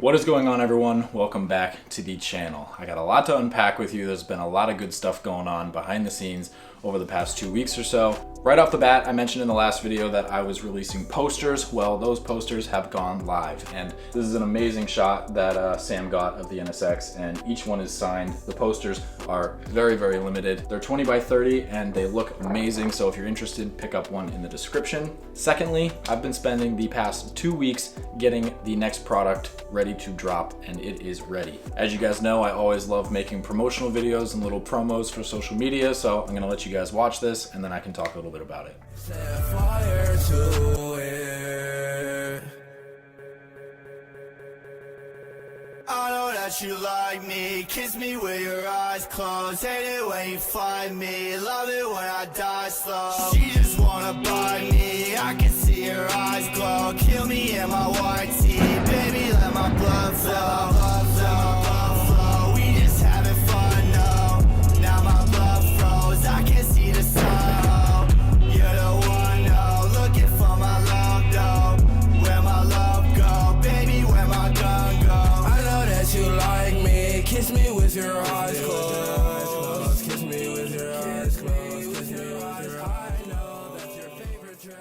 What is going on, everyone? Welcome back to the channel. I got a lot to unpack with you. There's been a lot of good stuff going on behind the scenes over the past 2 weeks or so. Right off the bat, I mentioned in the last video that I was releasing posters. Well, those posters have gone live, and this is an amazing shot that Sam got of the NSX, and each one is signed. The posters are very, very limited. They're 20 by 30 and they look amazing, so if you're interested, pick up one in the description. Secondly, I've been spending the past 2 weeks getting the next product ready to drop, and it is ready. As you guys know, I always love making promotional videos and little promos for social media, so I'm gonna let you guys watch this and then I can talk a little bit about it. Set fire to it. I know that you like me, kiss me with your eyes closed. Hate it when you find me, love it when I die slow. She just wanna bite me, I can see her eyes glow. Kill me in my white tee, baby, let my blood flow. We just having fun, no. Now my blood froze, I can see the sun. You're the one, no. Looking for my love, though. Where my love go, baby, where my gun go. I know that you like me, kiss me with your eyes closed. Kiss me with your eyes closed. Kiss me with your eyes. I know that's your favorite trend.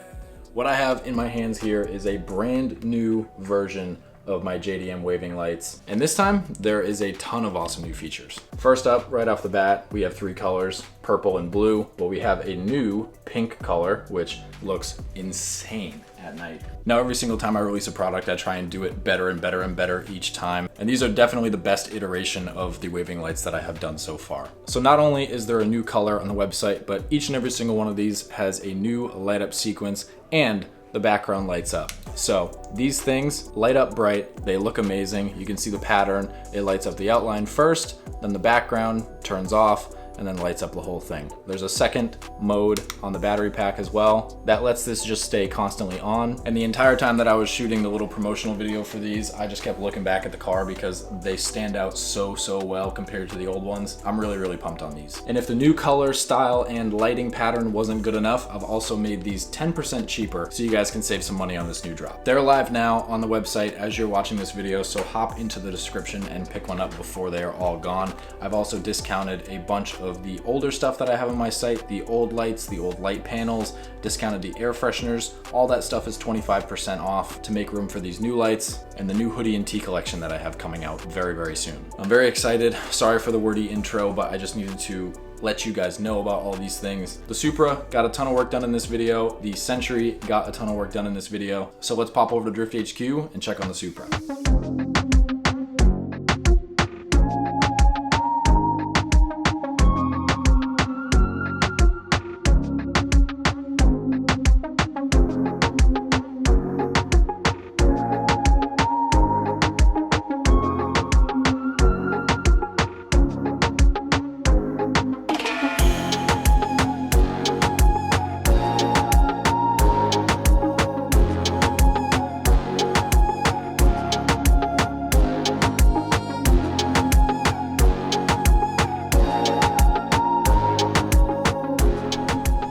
What I have in my hands here is a brand new version of my JDM waving lights. And this time there is a ton of awesome new features. First up, right off the bat, we have 3 colors, purple and blue. Well, we have a new pink color, which looks insane at night. Now, every single time I release a product, I try and do it better and better and better each time. And these are definitely the best iteration of the waving lights that I have done so far. So not only is there a new color on the website, but each and every single one of these has a new light up sequence and the background lights up. So these things light up bright, they look amazing. You can see the pattern. It lights up the outline first, then the background turns off, and then lights up the whole thing. There's a second mode on the battery pack as well that lets this just stay constantly on. And the entire time that I was shooting the little promotional video for these, I just kept looking back at the car because they stand out so well compared to the old ones. I'm really pumped on these. And if the new color, style, and lighting pattern wasn't good enough, I've also made these 10% cheaper so you guys can save some money on this new drop. They're live now on the website as you're watching this video, so hop into the description and pick one up before they are all gone. I've also discounted a bunch of the older stuff that I have on my site, the old lights, the old light panels, discounted the air fresheners. All that stuff is 25% off to make room for these new lights and the new hoodie and tee collection that I have coming out very soon. I'm very excited. Sorry for the wordy intro, but I just needed to let you guys know about all these things. The Supra got a ton of work done in this video. The Century got a ton of work done in this video. So let's pop over to Drift HQ and check on the Supra.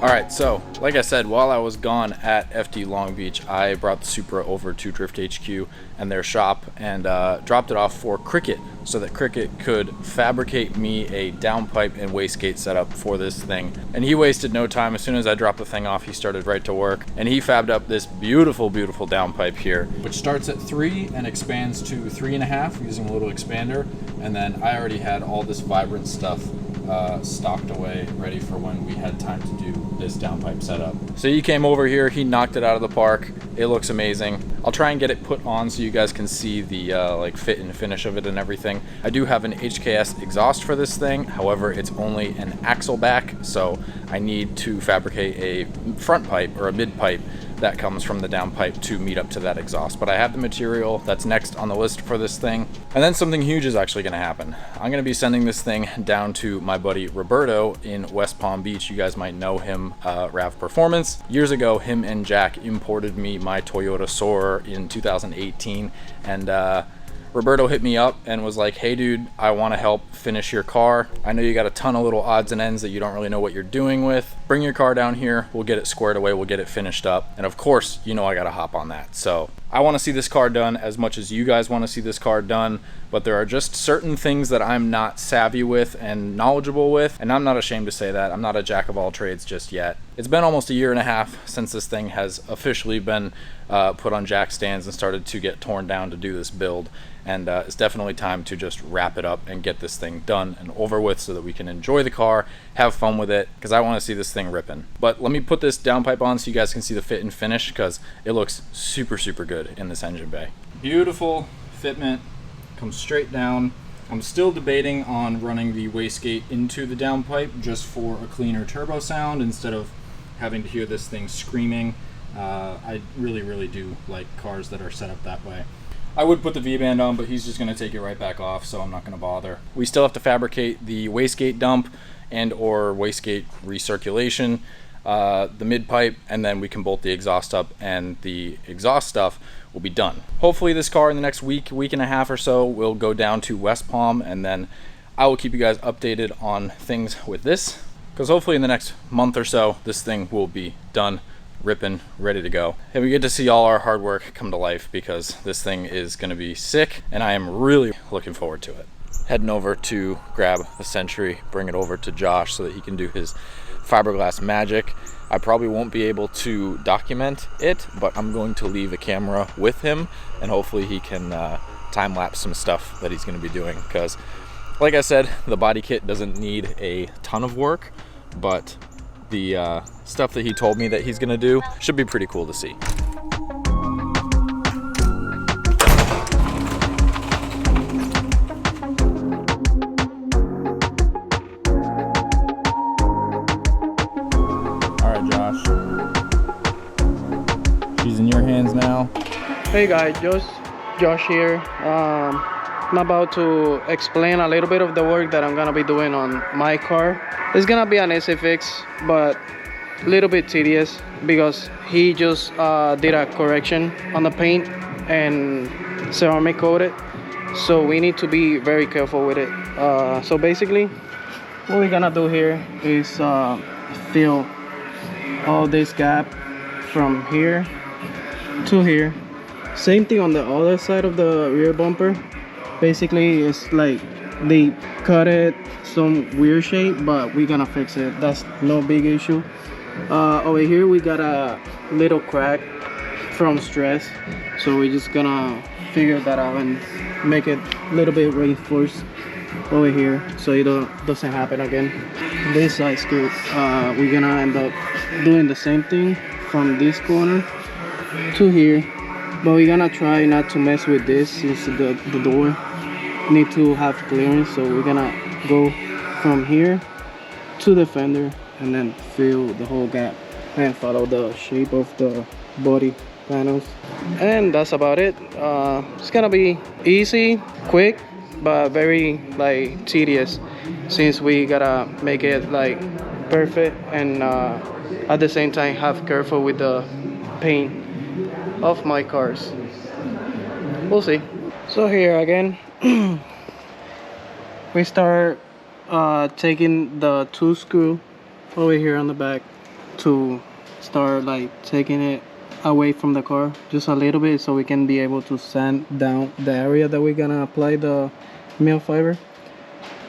Alright, so like I said, while I was gone at FD Long Beach, I brought the Supra over to Drift HQ and their shop and dropped it off for Cricket so that Cricket could fabricate me a downpipe and wastegate setup for this thing. And he wasted no time. As soon as I dropped the thing off, he started right to work, and he fabbed up this beautiful downpipe here, which starts at 3 and expands to 3.5 using a little expander. And then I already had all this vibrant stuff stocked away, ready for when we had time to do this downpipe setup. So he came over here, he knocked it out of the park. It looks amazing. I'll try and get it put on so you guys can see the like fit and finish of it and everything. I do have an HKS exhaust for this thing. However, it's only an axle back, so I need to fabricate a front pipe or a mid pipe that comes from the downpipe to meet up to that exhaust. But I have the material that's next on the list for this thing. And then something huge is actually gonna happen. I'm gonna be sending this thing down to my buddy Roberto in West Palm Beach. You guys might know him, Rav Performance. Years ago, him and Jack imported me my Toyota Soarer in 2018, and Roberto hit me up and was like, hey dude, I want to help finish your car. I know you got a ton of little odds and ends that you don't really know what you're doing with. bring your car down here, we'll get it squared away, we'll get it finished up, and of course, you know I gotta hop on that. So I want to see this car done as much as you guys want to see this car done, but there are just certain things that I'm not savvy with and knowledgeable with, and I'm not ashamed to say that. I'm not a jack of all trades just yet. It's been almost a year and a half since this thing has officially been put on jack stands and started to get torn down to do this build, and it's definitely time to just wrap it up and get this thing done and over with so that we can enjoy the car, have fun with it, because I want to see this thing ripping. But let me put this downpipe on so you guys can see the fit and finish, because it looks super good in this engine bay. Beautiful fitment, comes straight down. I'm still debating on running the wastegate into the downpipe just for a cleaner turbo sound instead of having to hear this thing screaming. I really do like cars that are set up that way. I would put the V-band on, but he's just going to take it right back off, so I'm not going to bother. We still have to fabricate the wastegate dump and or wastegate recirculation, the mid pipe, and then we can bolt the exhaust up, and the exhaust stuff will be done. Hopefully this car in the next week and a half or so will go down to West Palm, and then I will keep you guys updated on things with this, because hopefully in the next month or so this thing will be done, ripping, ready to go, and we get to see all our hard work come to life, because this thing is going to be sick and I am really looking forward to it. Heading over to grab the Century, bring it over to Josh so that he can do his fiberglass magic. I probably won't be able to document it, but I'm going to leave a camera with him, and hopefully he can time lapse some stuff that he's going to be doing, because like I said, the body kit doesn't need a ton of work, but the stuff that he told me that he's gonna do should be pretty cool to see. All right, Josh. She's in your hands now. Hey guys, Josh here. I'm about to explain a little bit of the work that I'm gonna be doing on my car. It's gonna be an easy fix, but a little bit tedious because he just did a correction on the paint and ceramic coated, so we need to be very careful with it. So basically what we're gonna do here is fill all this gap from here to here. Same thing on the other side of the rear bumper. Basically it's like they cut it some weird shape, but we're gonna fix it. That's no big issue. Over here we got a little crack from stress, so we're just gonna figure that out and make it a little bit reinforced over here so it doesn't happen again. This side screw, we're gonna end up doing the same thing from this corner to here, but we're gonna try not to mess with this since the door need to have clearance. So we're gonna go from here to the fender and then fill the whole gap and follow the shape of the body panels, and that's about it. It's gonna be easy, quick, but very like tedious since we gotta make it like perfect and at the same time have careful with the paint of my cars. We'll see. So here again we start taking the 2 screw over here on the back to start like taking it away from the car just a little bit so we can be able to sand down the area that we're gonna apply the mill fiber.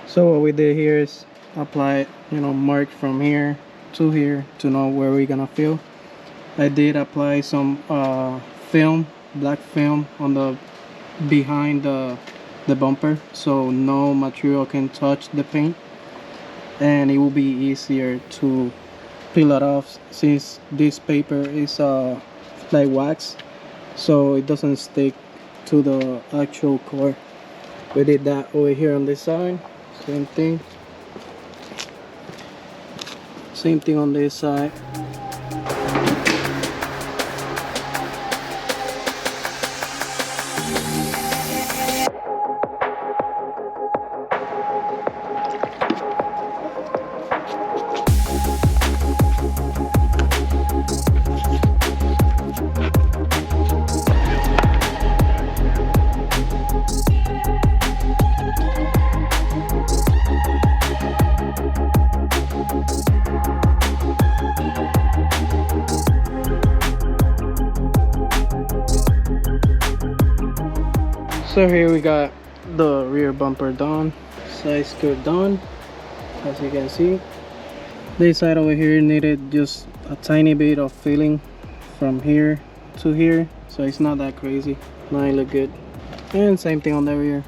So what we did here is apply, mark from here to know where we're gonna fill. I did apply some film, black film on the behind the bumper so no material can touch the paint, and it will be easier to peel it off since this paper is like wax, so it doesn't stick to the actual core. We did that over here on this side, same thing on this side. So here we got the rear bumper done, side skirt done, as you can see. This side over here needed just a tiny bit of filling from here to here, so it's not that crazy. Now it look good. And same thing on the rear,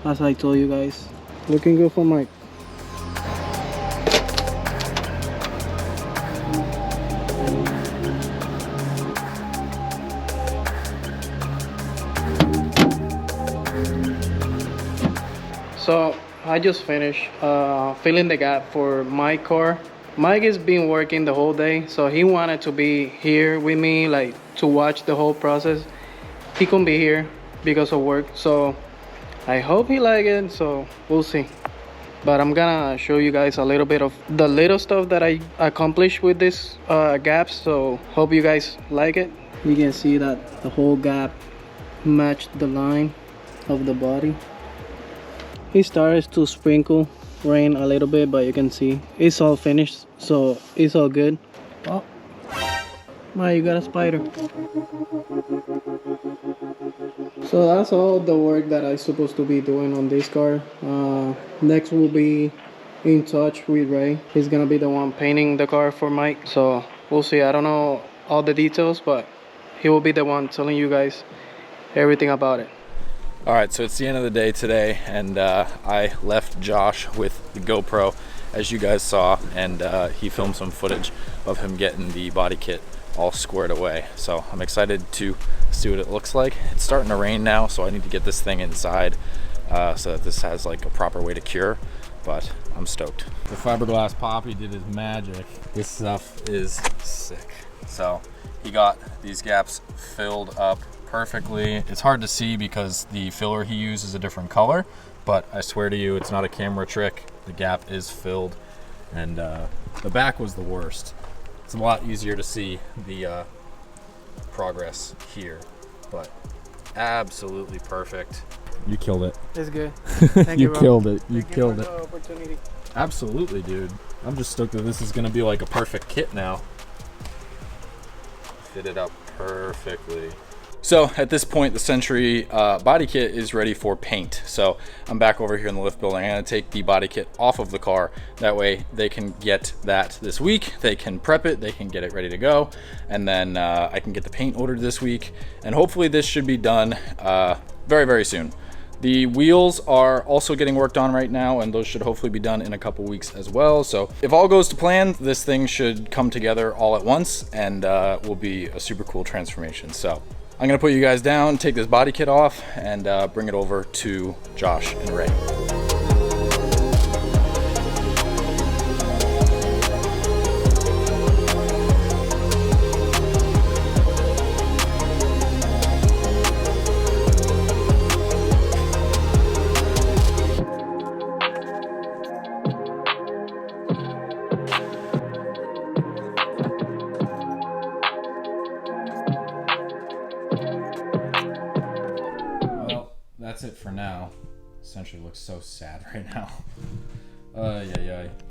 as I told you guys. Looking good for Mike. So I just finished filling the gap for my car. Mike has been working the whole day, so he wanted to be here with me, like to watch the whole process. He couldn't be here because of work, so I hope he like it, so we'll see. But I'm gonna show you guys a little bit of the little stuff that I accomplished with this gap, so hope you guys like it. You can see that the whole gap matched the line of the body. It started to sprinkle rain a little bit, but you can see it's all finished, so it's all good. Oh my, you got a spider. So that's all the work that I'm supposed to be doing on this car. Next we'll be in touch with Ray. He's gonna be the one painting the car for Mike, so we'll see. I don't know all the details, but he will be the one telling you guys everything about it. All right, so it's the end of the day today, and I left Josh with the GoPro, as you guys saw, and he filmed some footage of him getting the body kit all squared away. So I'm excited to see what it looks like. It's starting to rain now, so I need to get this thing inside so that this has like a proper way to cure, but I'm stoked. The fiberglass poppy did his magic. This stuff is sick. So he got these gaps filled up perfectly. It's hard to see because the filler he used is a different color, but I swear to you, it's not a camera trick. The gap is filled, and the back was the worst. It's a lot easier to see the progress here, but absolutely perfect. You killed it. It's good. Thank You bro. killed it. You Thank killed for it. the opportunity. Absolutely, dude. I'm just stoked that this is gonna be like a perfect kit now. Fit it up perfectly. So at this point, the Century body kit is ready for paint. So I'm back over here in the lift building. I'm gonna take the body kit off of the car. That way they can get that this week. They can prep it, they can get it ready to go. And then I can get the paint ordered this week. And hopefully this should be done very, very soon. The wheels are also getting worked on right now, and those should hopefully be done in a couple weeks as well. So if all goes to plan, this thing should come together all at once, and will be a super cool transformation. So I'm gonna put you guys down, take this body kit off, and bring it over to Josh and Ray. That's it for now. Essentially looks so sad right now.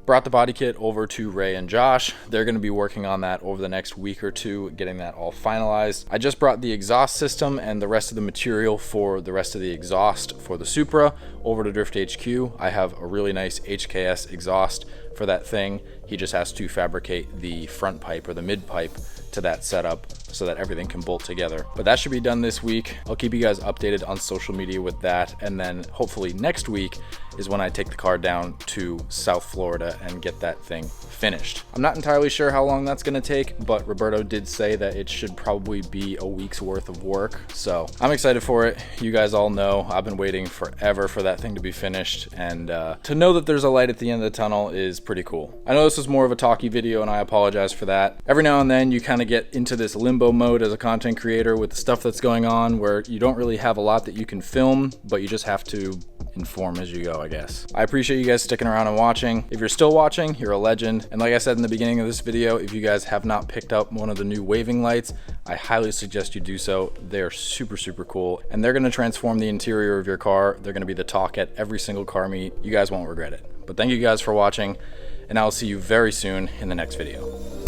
Brought the body kit over to Ray and Josh. They're going to be working on that over the next week or two, getting that all finalized. I just brought the exhaust system and the rest of the material for the rest of the exhaust for the Supra over to Drift HQ. I have a really nice HKS exhaust for that thing. He just has to fabricate the front pipe or the mid pipe to that setup so that everything can bolt together. But that should be done this week. I'll keep you guys updated on social media with that, and then hopefully next week is when I take the car down to South Florida and get that thing finished. I'm not entirely sure how long that's gonna take, but Roberto did say that it should probably be a week's worth of work, so I'm excited for it. You guys all know I've been waiting forever for that thing to be finished, and to know that there's a light at the end of the tunnel is pretty cool. I know this was more of a talky video, and I apologize for that. Every now and then you kind of get into this limbo mode as a content creator with the stuff that's going on, where you don't really have a lot that you can film, but you just have to inform as you go, I guess. I appreciate you guys sticking around and watching. If you're still watching, you're a legend. And like I said in the beginning of this video, if you guys have not picked up one of the new waving lights, I highly suggest you do so. They're super, super cool, and they're gonna transform the interior of your car. They're gonna be the talk at every single car meet. You guys won't regret it. But thank you guys for watching, and I'll see you very soon in the next video.